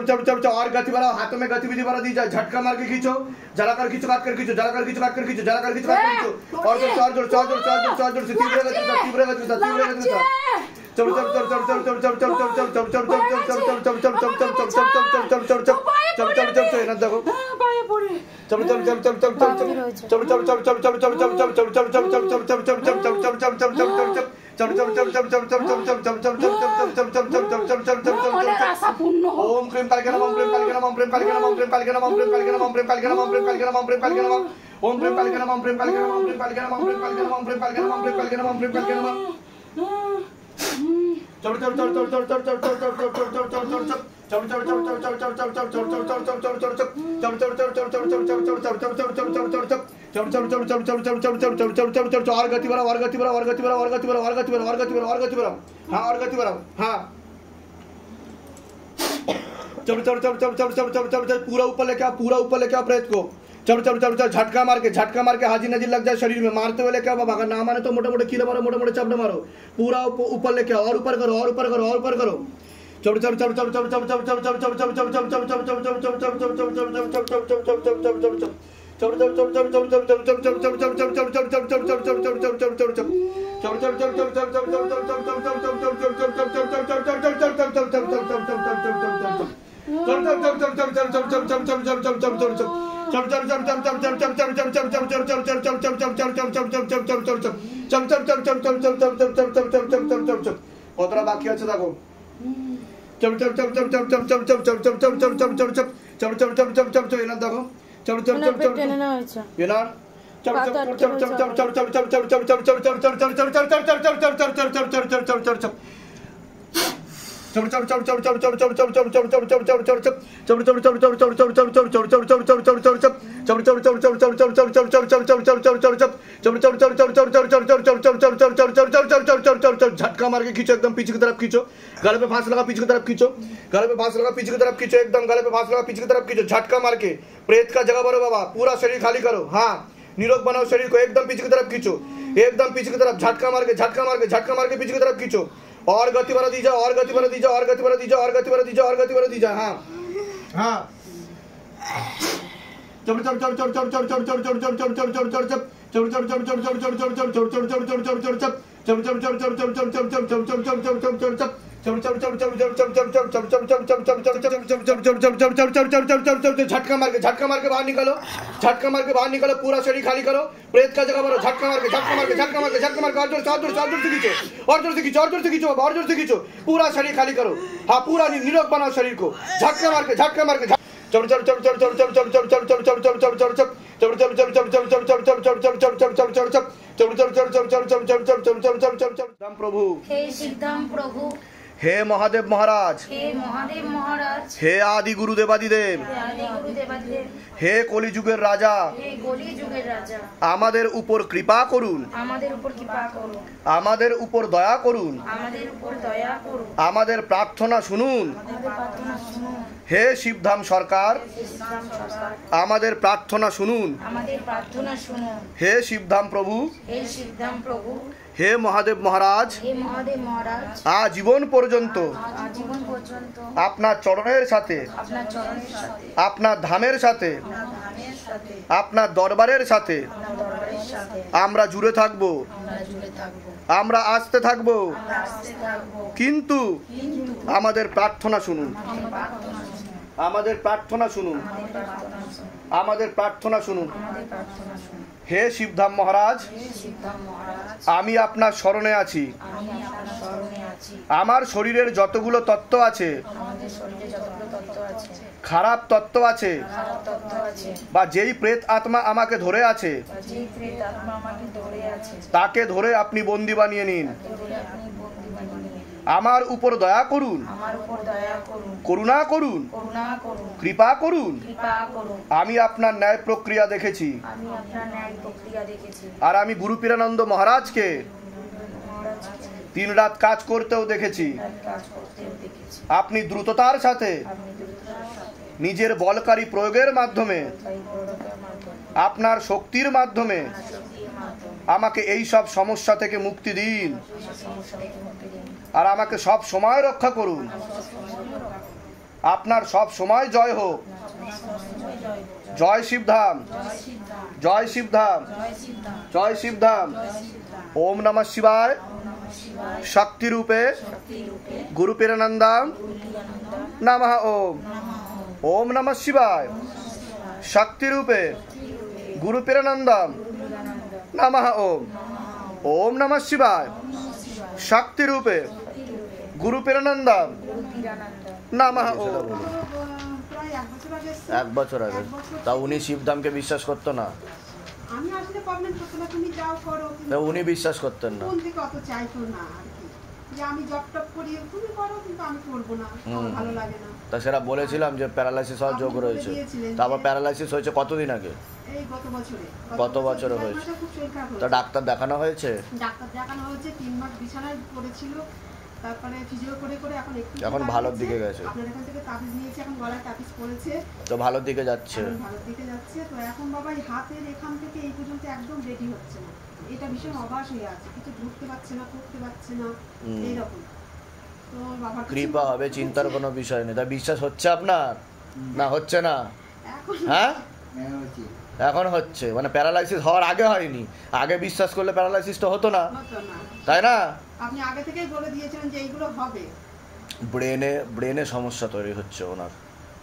और गति बढ़ाओ, हाथों में गतिविधि बढ़ा दी जाए, झटका मार के खींचो, जला कर खींचो, काट कर खींचो, जला कर खींचो, काट कर खींचो, जला कर खींचो, काट कर खींचो, और जोर से तीव्र गति से चलो ओम क्रीम कालिका नमः, ओम क्रीम कालिका नमः, ओम क्रीम कालिका नमः, ओम क्रीम कालिका नमः, ओम क्रीम कालिका नमः, ओम क्रीम कालिका नमः, ओम क्रीम कालिका नमः, ओम क्रीम कालिका नमः, ओम क्रीम कालिका नमः, ओम क्रीम कालिका नमः, ओम क्रीम कालिका नमः, ओम क्रीम कालिका नमः, ओम क्रीम कालिका नमः, ओम क्रीम कालिका नमः, ओम क्रीम कालिका नमः, और गति बढ़ाओ, और गति बढ़ाओ, और गति बढ़ाओ, और गति बढ़ाओ, और गति बढ़ाओ, और गति बढ़ाओ, और गति बढ़ाओ, हाँ और गति बढ़ाओ, हाँ पूरा ऊपर लेके आओ, पूरा ऊपर लेके आओ प्रेत को, झटका मार के हाजी नजी लग जाए शरीर में, मारते हुए लेके आओ बाबा, अगर ना माने तो मोटे मोटे कीले मारो, मोटे मोटे चपड़े मारो, पूरा ऊपर लेके आओ, और ऊपर करो, और ऊपर करो, और ऊपर करो, কতটা বাকি আছে দেখো झटका मार के खींचो एकदम पीछे की तरफ खींचो गले पे फांस लगा पीछे की तरफ खींचो गले पे फांस लगा पीछे की तरफ खींचो एकदम गले पे फांस लगा पीछे की तरफ खींचो झटका मार के प्रेत का जगह भरो बाबा पूरा शरीर खाली करो हाँ निरोग बनाओ शरीर को एकदम पीछे की तरफ खींचो एकदम पीछे की तरफ झटका मार के झटका मार के झटका मार के पीछे की तरफ खींचो और गति बढ़ा दीजिए और गति बढ़ा दीजिए और गति बढ़ा दीजिए और गति बढ़ा दीजिए और गति बढ़ा दीजिए हाँ हाँ झटका मार के बाहर निकालो झटका मार के बाहर निकालो पूरा शरीर खाली करो प्रेत का जगह भरो झटका मार के झटका मार के झटका मार के झटका मार के और जोर से खींचो और जोर से खींचो और जोर से खींचो और जोर से खींचो पूरा शरीर खाली करो हाँ पूरा निरोग बनाओ शरीर को झटका मार के प्रभु हे महादेव महाराज हे आदि गुरुदेवादिदेव हे কলিযুগের রাজা আমাদের উপর কৃপা করুন আমাদের উপর দয়া করুন আমাদের প্রার্থনা শুনুন হে শিবধাম সরকার আমাদের প্রার্থনা শুনুন হে শিবধাম প্রভু হে মহাদেব মহারাজ আজীবন পর্যন্ত আপনার চরণের সাথে আপনার ধামের সাথে আপনার দরবারের সাথে আমরা জুড়ে থাকব আমরা আসতে থাকব কিন্তু আমাদের প্রার্থনা শুনুন আমাদের প্রার্থনা শুনুন আমাদের প্রার্থনা শুনুন হে শিবধাম মহারাজ আমি আপনার শরণে আছি আমার শরীরের যতগুলো তত্ত্ব আছে খারাপ তত্ত্ব আছে বা যেই প্রেত আত্মা আমাকে ধরে আছে তাকে ধরে আপনি বন্দী বানিয়ে নিন আমার উপর দয়া করুন করুণা করুন কৃপা করুন আমি আপনার ন্যায় প্রক্রিয়া দেখেছি আর আমি গুরু পীরানন্দ মহারাজকে 3 রাত কাজ করতেও দেখেছি আপনি দ্রুততার সাথে নিজের বলকারী প্রয়োগের মাধ্যমে আপনার শক্তির মাধ্যমে আমাকে এই সব সমস্যা থেকে মুক্তি দিন আর আমাকে সব সময় রক্ষা করুন আপনার সব সময় জয় হোক জয় শিবধাম জয় শিবধাম জয় শিবধাম ओम नमः शिवाय शक्ति रूपे गुरु पीरानंदम नमः ओम ओम नमः शिवाय शक्ति रूपे गुरु पीरानंदम नमः ओम ओम नमः शिवाय शक्ति रूपे गुरु पीरानंदम नमः ओम एक बছর আগে তা উনি শিবধামকে বিশ্বাস করতো না আমি আসলে প্রবলেম করতে না তুমি যাও করো না উনি বিশ্বাস করতেন না কোন দিকে অত চাইতো না আর কি যে আমি জব টপ করি তুমি করো কিন্তু আমি করব না আমার ভালো লাগে না তা সেটা বলেছিলাম যে প্যারালাইসিস হওয়ার যোগ রয়েছে তারপর প্যারালাইসিস হয়েছে কতদিন আগে এই গত বছরে হয়েছে তা ডাক্তার দেখানো হয়েছে 3 মাস বিছানায় পড়েছিল তারপরে ফিজিও করে করে এখন ভালোর দিকে গেছে আপনার এখান থেকে তাবিজ নিয়েছি এখন গলায় তাবিজ পড়েছে তো ভালোর দিকে যাচ্ছে তো এখন বাবা এই হাতের এখান থেকে এই পর্যন্ত একদম রেডি হচ্ছে না এটা ভীষণ অবাস হয়ে আছে কিছু ঢুকতে পারছে না করতে পারছে না এই রকম তো বাবার কাছে কৃপা হবে, চিন্তার কোনো বিষয় নেই। তা বিশ্বাস হচ্ছে আপনার না হচ্ছে না? এখন হ্যাঁ এখন হচ্ছে, মানে প্যারালাইসিস হওয়ার আগে হয়নি। আগে বিশ্বাস করলে প্যারালাইসিসটা হতো না, হতো না। তাই না? আপনি আগে থেকেই বলে দিয়েছিলেন যে এইগুলো হবে। ব্রেনে সমস্যা তৈরি হচ্ছে ওনার।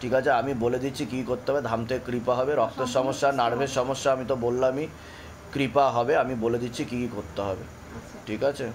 ঠিক আছে, আমি বলে দিচ্ছি কী করতে হবে। ধাম থেকে কৃপা হবে, রক্তের সমস্যা, নার্ভের সমস্যা আমি তো বললামই, কৃপা হবে। আমি বলে দিচ্ছি কী কী করতে হবে, আচ্ছা। ঠিক আছে?